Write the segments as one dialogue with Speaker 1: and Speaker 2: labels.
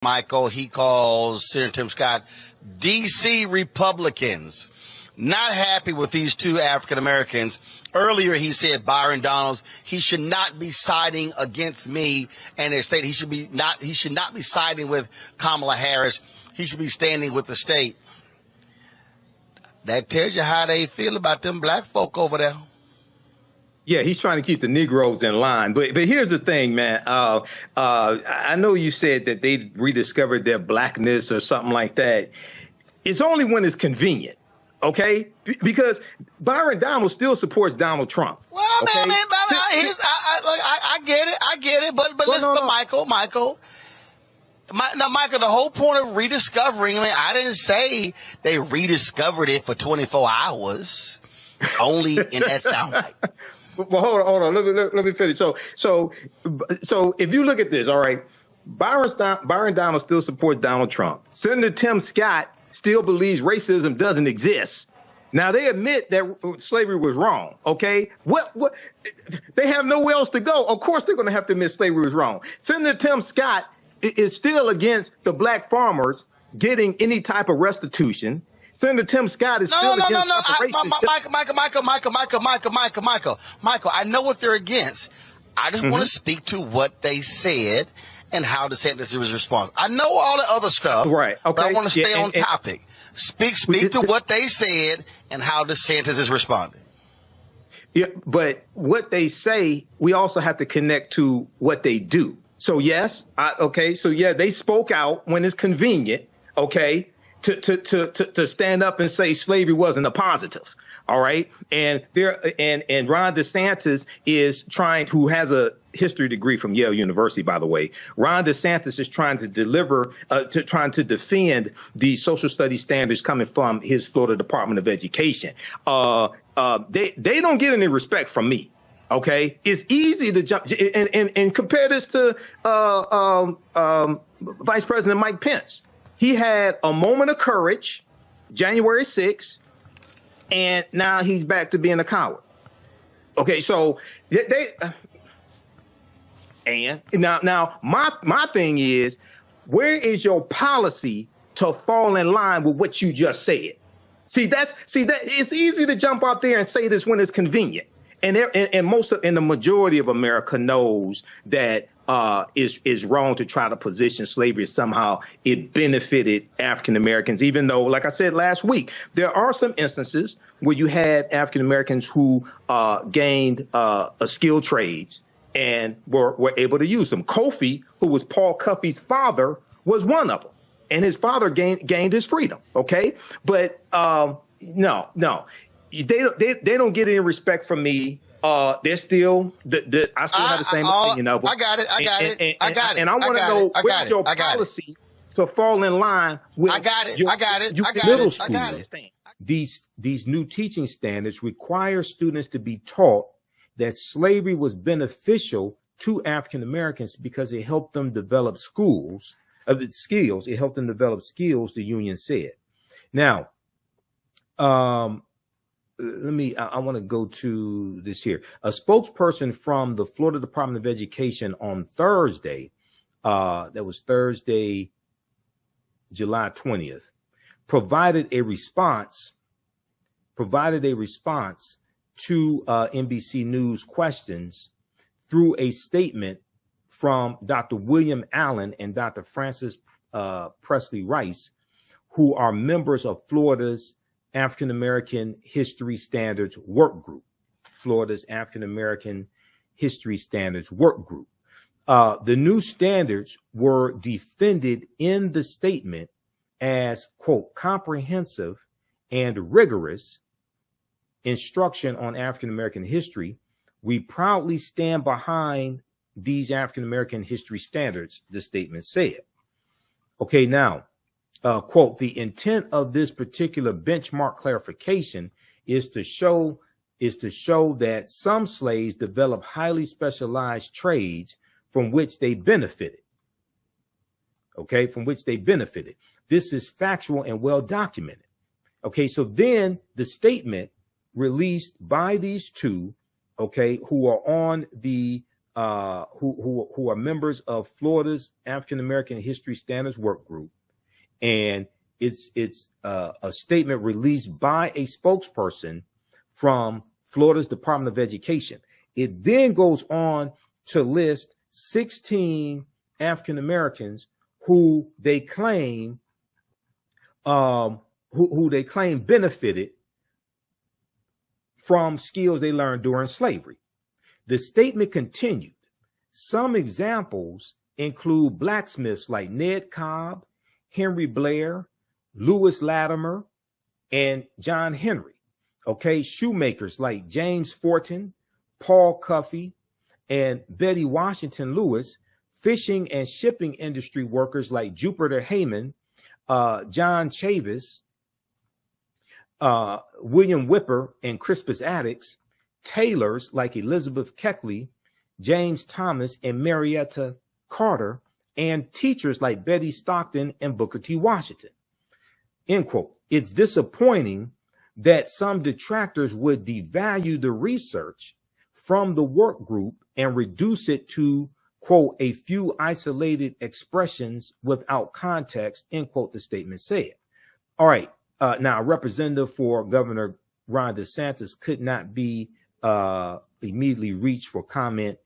Speaker 1: Michael, he calls Senator Tim Scott D.C. Republicans. Not happy with these two African Americans. Earlier, he said Byron Donalds, he should not be siding against me and his state. He should not be siding with Kamala Harris. He should be standing with the state. That tells you how they feel about them black folk over there.
Speaker 2: Yeah, he's trying to keep the Negroes in line. But here's the thing, man. I know you said that they rediscovered their blackness or something like that. It's only when it's convenient, okay? Because Byron Donalds still supports Donald Trump.
Speaker 1: Well, okay? I get it. But listen, Michael. Michael, the whole point of rediscovering, I didn't say they rediscovered it for 24 hours only in that soundbite.
Speaker 2: Well, hold on. Let me finish. So if you look at this, all right, Byron Donalds still supports Donald Trump. Senator Tim Scott still believes racism doesn't exist. Now, they admit that slavery was wrong, okay? What? They have nowhere else to go. Of course, they're going to have to admit slavery was wrong. Senator Tim Scott is still against the black farmers getting any type of restitution. Senator Tim Scott is still against
Speaker 1: Michael, I know what they're against. I just want to speak to what they said and how DeSantis was responsible. I know all the other stuff,
Speaker 2: right? Okay,
Speaker 1: but I want to stay on topic. Speak to what they said and how DeSantis is responding.
Speaker 2: Yeah, but what they say, we also have to connect to what they do. So yes, they spoke out when it's convenient, okay, to stand up and say slavery wasn't a positive. All right. And Ron DeSantis is who has a history degree from Yale University, by the way. Ron DeSantis is trying to defend the social studies standards coming from his Florida Department of Education. They don't get any respect from me. OK, it's easy to jump and compare this to Vice President Mike Pence. He had a moment of courage, January 6th, and now he's back to being a coward. Okay, so now my thing is, where is your policy to fall in line with what you just said? See that it's easy to jump out there and say this when it's convenient, and the majority of America knows that. Is wrong to try to position slavery as somehow it benefited African Americans, even though, like I said last week, there are some instances where you had African Americans who gained skilled trades and were able to use them. Kofi, who was Paul Cuffey's father, was one of them, and his father gained his freedom. OK, but no, they don't get any respect from me. They're still, I still have the same opinion of them.
Speaker 1: I got it.
Speaker 2: And I want to know where's your policy to fall in line with
Speaker 3: middle school. These new teaching standards require students to be taught that slavery was beneficial to African Americans because it helped them develop skills. It helped them develop skills, the union said. Now, I want to go to this here. A spokesperson from the Florida Department of Education on Thursday, that was Thursday, July 20th, provided a response to NBC News questions through a statement from Dr. William Allen and Dr. Francis Presley Rice, who are members of Florida's African American History Standards Work Group, Florida's African American History Standards Work Group. The new standards were defended in the statement as, quote, comprehensive and rigorous instruction on African American history. We proudly stand behind these African American history standards, the statement said. Okay, now, quote, the intent of this particular benchmark clarification is to show that some slaves develop highly specialized trades from which they benefited. Okay, from which they benefited. This is factual and well documented. Okay, so then the statement released by these two, okay, who are on the who are members of Florida's African American History Standards Work Group, and it's a statement released by a spokesperson from Florida's Department of Education. It then goes on to list 16 African Americans who they claim benefited from skills they learned during slavery. The statement continued. Some examples include blacksmiths like Ned Cobb, Henry Blair, Lewis Latimer, and John Henry. Okay, shoemakers like James Fortin, Paul Cuffey, and Betty Washington Lewis, fishing and shipping industry workers like Jupiter Heyman, John Chavis, William Whipper, and Crispus Attucks, tailors like Elizabeth Keckley, James Thomas, and Marietta Carter, and teachers like Betty Stockton and Booker T. Washington. End quote. It's disappointing that some detractors would devalue the research from the work group and reduce it to, quote, a few isolated expressions without context, end quote, the statement said. All right. Now, a representative for Governor Ron DeSantis could not be immediately reached for comment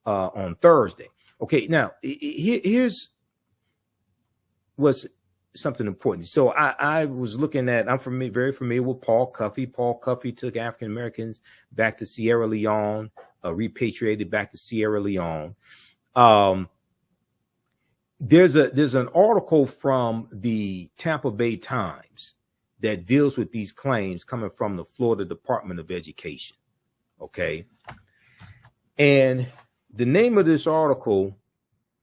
Speaker 3: on Thursday. Okay, now, here's what's something important. So I was looking at, very familiar with Paul Cuffey. Paul Cuffey took African Americans back to Sierra Leone, repatriated back to Sierra Leone. There's an article from the Tampa Bay Times that deals with these claims coming from the Florida Department of Education. Okay. And the name of this article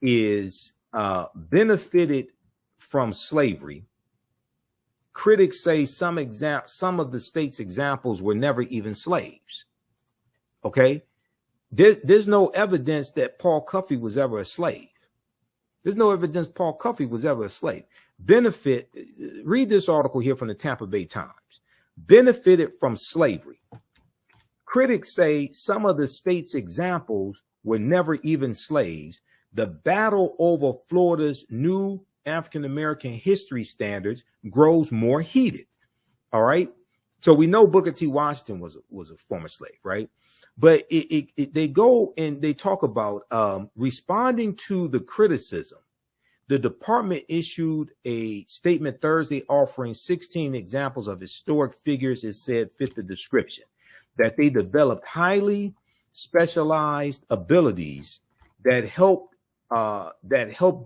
Speaker 3: is Benefited from Slavery. Critics say some of the state's examples were never even slaves. Okay. There's no evidence that Paul Cuffey was ever a slave. There's no evidence Paul Cuffey was ever a slave. Read this article here from the Tampa Bay Times. Benefited from slavery. Critics say some of the state's examples were never even slaves. The battle over Florida's new African American history standards grows more heated. All right. So we know Booker T. Washington was a former slave, right? But they go and they talk about responding to the criticism. The department issued a statement Thursday offering 16 examples of historic figures it said fit the description, that they developed highly specialized abilities that helped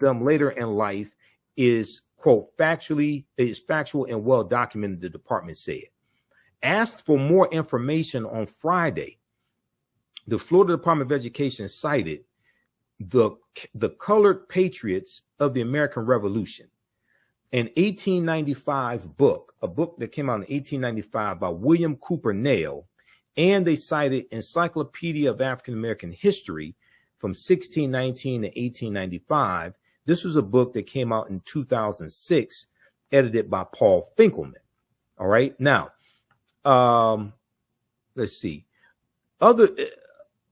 Speaker 3: them later in life is, quote, factual and well documented, the department said. Asked for more information on Friday, the Florida Department of Education cited the colored patriots of the American Revolution, an 1895 book, a book that came out in 1895 by William Cooper Nell, and they cited Encyclopedia of African American History from 1619 to 1895. This was a book that came out in 2006, edited by Paul Finkelman. All right. Now, let's see.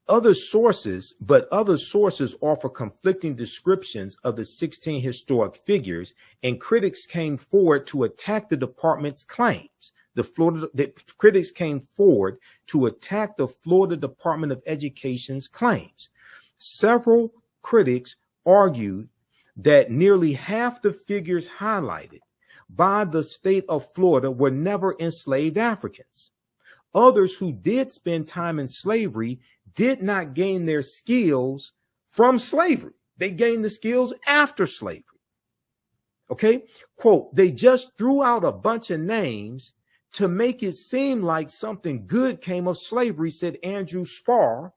Speaker 3: Other sources offer conflicting descriptions of the 16 historic figures, and critics came forward to attack the department's claims. Critics came forward to attack the Florida Department of Education's claims. Several critics argued that nearly half the figures highlighted by the state of Florida were never enslaved Africans. Others who did spend time in slavery did not gain their skills from slavery. They gained the skills after slavery. Okay, quote, they just threw out a bunch of names to make it seem like something good came of slavery, said Andrew Spar,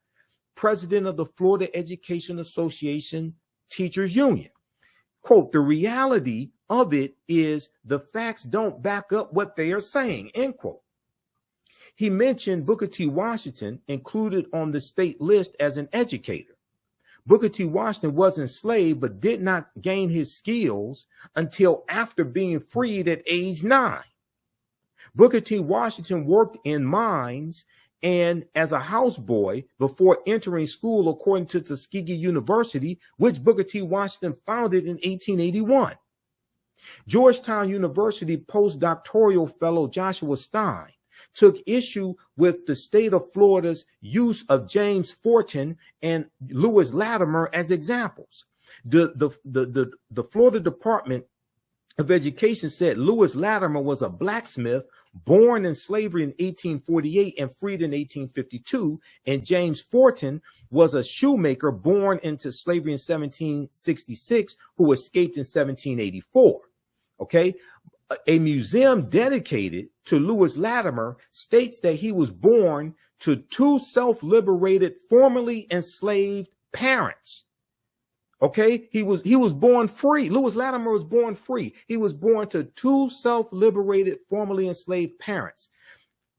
Speaker 3: president of the Florida Education Association Teachers Union. Quote, the reality of it is the facts don't back up what they are saying, end quote. He mentioned Booker T. Washington included on the state list as an educator. Booker T. Washington was enslaved, but did not gain his skills until after being freed at age 9. Booker T. Washington worked in mines and as a houseboy before entering school, according to Tuskegee University, which Booker T. Washington founded in 1881. Georgetown University postdoctoral fellow Joshua Stein took issue with the state of Florida's use of James Forten and Lewis Latimer as examples. The Florida Department of Education said Lewis Latimer was a blacksmith born in slavery in 1848 and freed in 1852, and James Forten was a shoemaker born into slavery in 1766 who escaped in 1784. Okay, a museum dedicated to Lewis Latimer states that he was born to two self-liberated, formerly enslaved parents. Okay, he was born free. Lewis Latimer was born free. He was born to two self-liberated, formerly enslaved parents.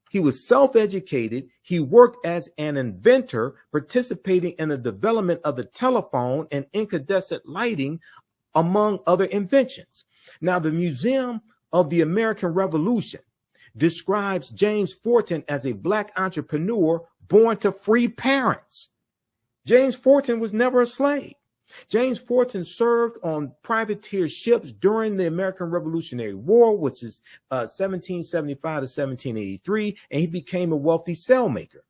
Speaker 3: He was self-educated. He worked as an inventor, participating in the development of the telephone and incandescent lighting, among other inventions. Now, the Museum of the American Revolution describes James Forten as a black entrepreneur born to free parents. James Forten was never a slave. James Forten served on privateer ships during the American Revolutionary War, which is 1775 to 1783, and he became a wealthy sailmaker.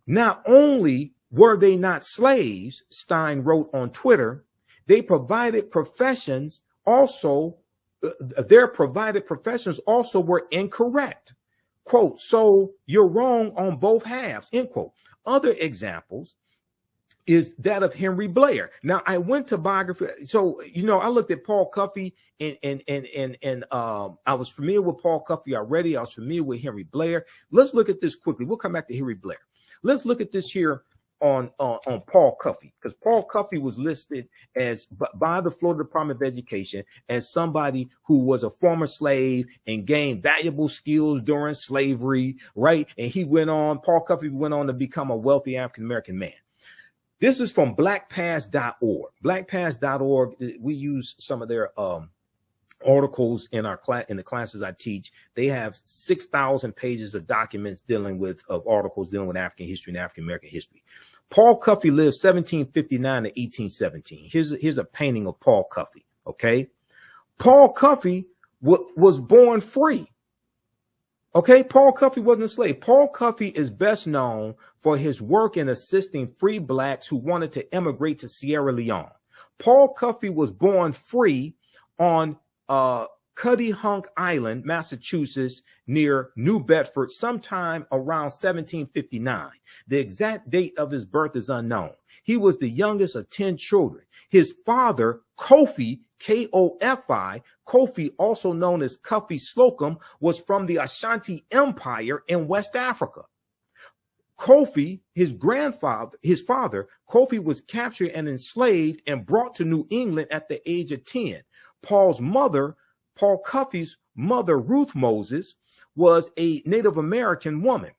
Speaker 3: Not only were they not slaves, Stein wrote on Twitter, they provided professions also, their provided professions also were incorrect. Quote, so you're wrong on both halves, end quote. Other examples is that of Henry Blair. Now, I went to biography. So, you know, I looked at Paul Cuffey and I was familiar with Paul Cuffey already. I was familiar with Henry Blair. Let's look at this quickly. We'll come back to Henry Blair. Let's look at this here on Paul Cuffey, because Paul Cuffey was listed as by the Florida Department of Education as somebody who was a former slave and gained valuable skills during slavery, right? And Paul Cuffey went on to become a wealthy African-American man. This is from blackpast.org. Blackpast.org, we use some of their articles in our class, in the classes I teach. They have 6,000 pages of documents of articles dealing with African history and African American history. Paul Cuffey lived 1759 to 1817. Here's a painting of Paul Cuffey. Okay, Paul Cuffey was born free. Okay, Paul Cuffey wasn't a slave. Paul Cuffey is best known for his work in assisting free blacks who wanted to immigrate to Sierra Leone. Paul Cuffey was born free on Cuttyhunk Island, Massachusetts, near New Bedford, sometime around 1759. The exact date of his birth is unknown. He was the youngest of 10 children. His father, Kofi, K-O-F-I, Kofi, also known as Cuffy Slocum, was from the Ashanti Empire in West Africa. Kofi, his father, Kofi was captured and enslaved and brought to New England at the age of 10. Paul Cuffey's mother, Ruth Moses, was a Native American woman.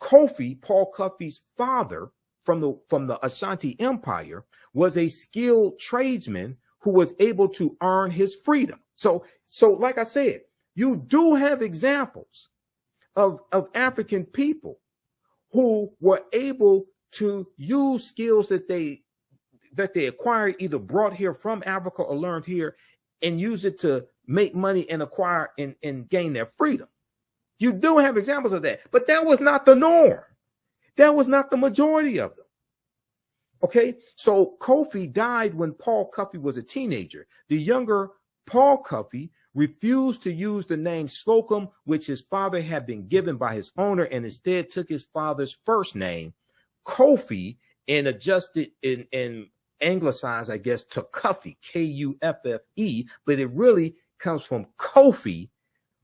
Speaker 3: Kofi, Paul Cuffey's father from the Ashanti Empire, was a skilled tradesman who was able to earn his freedom. So like I said, you do have examples of African people who were able to use skills that they acquired, either brought here from Africa or learned here, and use it to make money and acquire and gain their freedom. You do have examples of that, but that was not the norm. That was not the majority of them. Okay, so Kofi died when Paul Cuffey was a teenager. The younger Paul Cuffey refused to use the name Slocum, which his father had been given by his owner, and instead took his father's first name, Kofi, and adjusted and anglicized, I guess, to Cuffey, K-U-F-F-E, but it really comes from Kofi,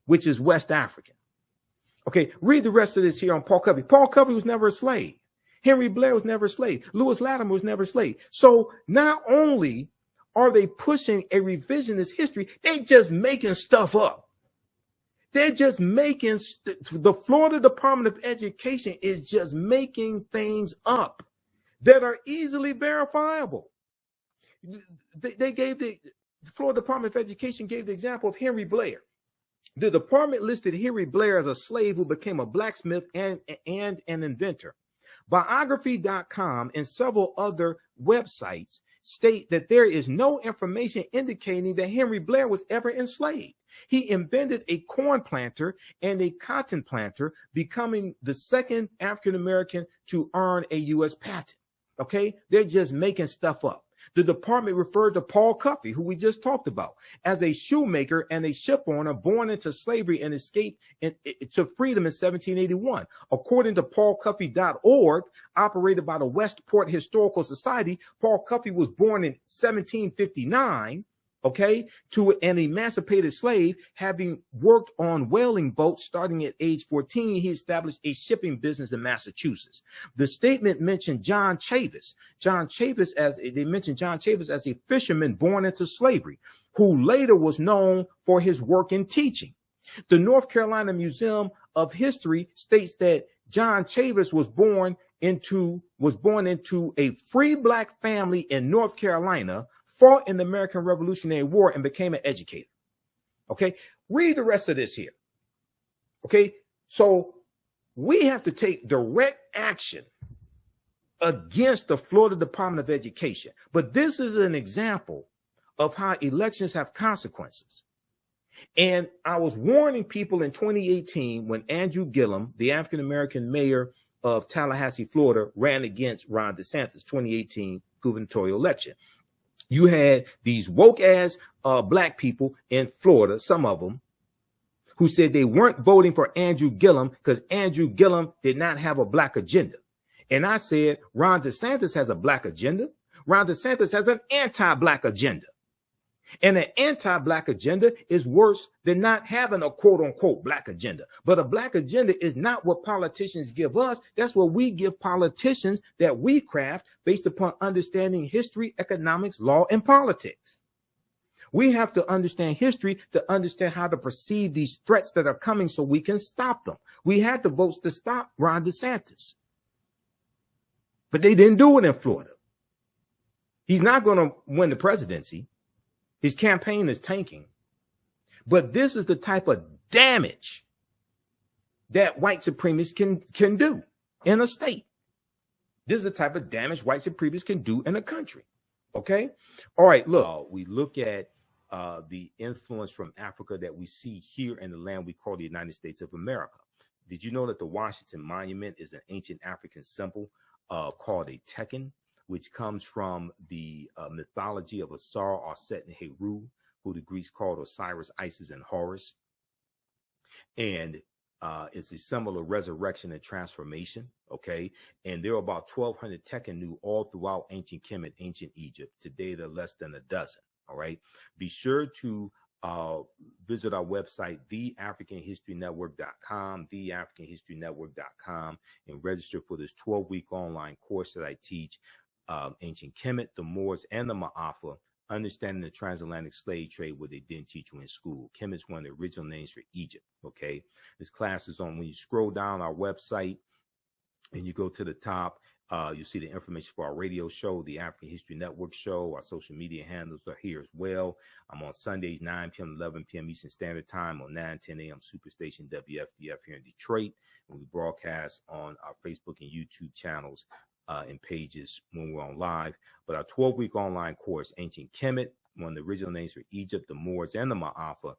Speaker 3: which is West African. Okay, read the rest of this here on Paul Cuffey. Paul Cuffey was never a slave. Henry Blair was never a slave. Lewis Latimer was never a slave. So not only are they pushing a revisionist history, they just making stuff up. They're just making, the Florida Department of Education is just making things up that are easily verifiable. The Florida Department of Education gave the example of Henry Blair. The department listed Henry Blair as a slave who became a blacksmith and an inventor. Biography.com and several other websites state that there is no information indicating that Henry Blair was ever enslaved. He invented a corn planter and a cotton planter, becoming the second African American to earn a U.S. patent. Okay, they're just making stuff up. The department referred to Paul Cuffey, who we just talked about, as a shoemaker and a ship owner born into slavery and escaped to freedom in 1781. According to paulcuffey.org, operated by the Westport Historical Society, Paul Cuffey was born in 1759, okay, to an emancipated slave. Having worked on whaling boats starting at age 14, he established a shipping business in Massachusetts. The statement mentioned John Chavis. They mentioned John Chavis as a fisherman born into slavery, who later was known for his work in teaching. The North Carolina Museum of History states that John Chavis was born into a free black family in North Carolina, fought in the American Revolutionary War, and became an educator. Okay, read the rest of this here. Okay, so we have to take direct action against the Florida Department of Education. But this is an example of how elections have consequences. And I was warning people in 2018 when Andrew Gillum, the African-American mayor of Tallahassee, Florida, ran against Ron DeSantis, 2018 gubernatorial election. You had these woke ass black people in Florida, some of them, who said they weren't voting for Andrew Gillum because Andrew Gillum did not have a black agenda. And I said, Ron DeSantis has a black agenda. Ron DeSantis has an anti-black agenda. And an anti-black agenda is worse than not having a quote unquote black agenda. But a black agenda is not what politicians give us. That's what we give politicians that we craft based upon understanding history, economics, law, and politics. We have to understand history to understand how to perceive these threats that are coming so we can stop them. We had the votes to stop Ron DeSantis, but they didn't do it in Florida. He's not going to win the presidency. His campaign is tanking. But this is the type of damage that white supremacists can do in a state. This is the type of damage white supremacists can do in a country. Okay? All right, look, we look at the influence from Africa that we see here in the land we call the United States of America. Did you know that the Washington Monument is an ancient African symbol called a tekken, which comes from the mythology of Asar, Aset, and Heru, who the Greeks called Osiris, Isis, and Horus. And it's a symbol of resurrection and transformation, okay? And there are about 1,200 Tekkenu all throughout ancient Kemet, ancient Egypt. Today, there are less than a dozen, all right? Be sure to visit our website, theafricanhistorynetwork.com, theafricanhistorynetwork.com, and register for this 12-week online course that I teach. Ancient Kemet, the Moors, and the Maafa, understanding the transatlantic slave trade, what they didn't teach you in school. Kemet is one of the original names for Egypt, okay? This class is on, when you scroll down our website and you go to the top, you'll see the information for our radio show, the African History Network show. Our social media handles are here as well. I'm on Sundays, 9 p.m. 11 p.m. Eastern Standard Time on 9:10 a.m. Superstation WFDF here in Detroit. And we broadcast on our Facebook and YouTube channels and pages when we're on live. But our 12-week online course, Ancient Kemet, one of the original names for Egypt, the Moors, and the Maafa,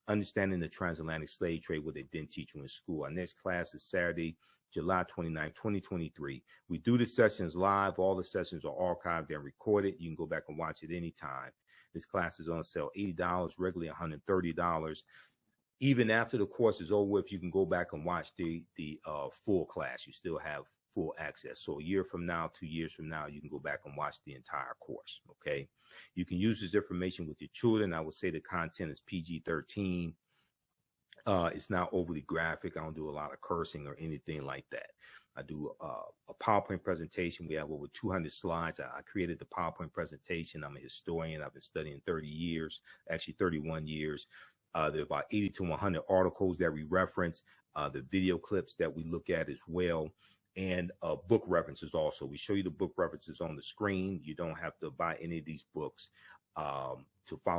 Speaker 3: understanding the transatlantic slave trade, what they didn't teach you in school. Our next class is Saturday, July 29, 2023. We do the sessions live. All the sessions are archived and recorded. You can go back and watch it anytime. This class is on sale $80, regularly $130. Even after the course is over with, you can go back and watch the full class. You still have full access. So a year from now, 2 years from now, you can go back and watch the entire course, okay? You can use this information with your children. I would say the content is PG-13. It's not overly graphic. I don't do a lot of cursing or anything like that. I do a PowerPoint presentation. We have over 200 slides. I created the PowerPoint presentation. I'm a historian. I've been studying 30 years, actually 31 years. There are about 80 to 100 articles that we reference, the video clips that we look at as well, and book references also. We show you the book references on the screen. You don't have to buy any of these books to follow.